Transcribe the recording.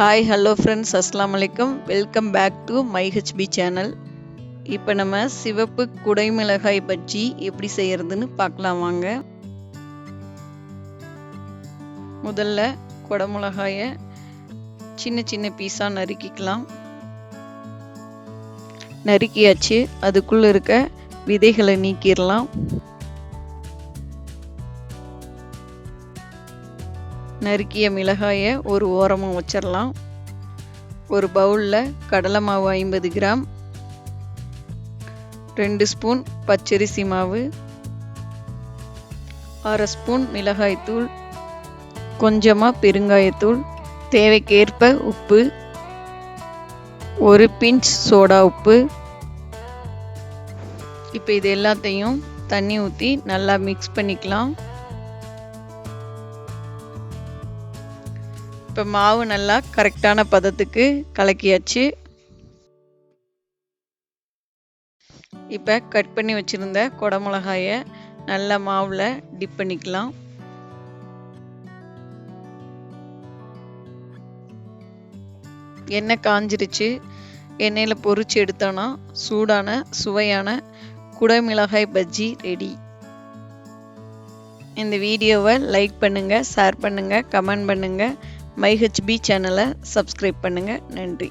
Hi hello friends, அஸ்ஸலாமு அலைக்கும். Welcome back to my HP channel. இப்போ நம்ம சிவப்பு குடைமிளகாய் பஜ்ஜி எப்படி செய்யறதுன்னு பார்க்கலாம் வாங்க. முதல்ல குடைமிளகாயை சின்ன சின்ன பீஸாக நறுக்கிக்கலாம். நறுக்கியாச்சு. அதுக்குள்ளே இருக்க விதைகளை நீக்கிடலாம். நறுக்கிய மிளகாயை ஒரு ஓரமாக வச்சிடலாம். ஒரு பவுலில் கடலை மாவு 50 கிராம், 2 ஸ்பூன் பச்சரிசி மாவு, 1/2 ஸ்பூன் மிளகாய்த்தூள், கொஞ்சமாக பெருங்காயத்தூள், தேவைக்கேற்ப உப்பு, 1 பிஞ்ச் சோடா உப்பு. இப்போ இது எல்லாத்தையும் தண்ணி ஊற்றி நல்லா மிக்ஸ் பண்ணிக்கலாம். இப்போ மாவு நல்லா கரெக்டான பதத்துக்கு கலக்கியாச்சு. இப்போ கட் பண்ணி வச்சுருந்த குடைமிளகாயை நல்லா மாவில் டிப் பண்ணிக்கலாம். எண்ணெய் காஞ்சிருச்சு. எண்ணெயில் பொரிச்சு எடுத்தோன்னா சூடான சுவையான குடைமிளகாய் பஜ்ஜி ரெடி. இந்த வீடியோவை லைக் பண்ணுங்கள், ஷேர் பண்ணுங்கள், கமெண்ட் பண்ணுங்கள். மை ஹெச்பி சேனலை சப்ஸ்கிரைப் பண்ணுங்கள். நன்றி.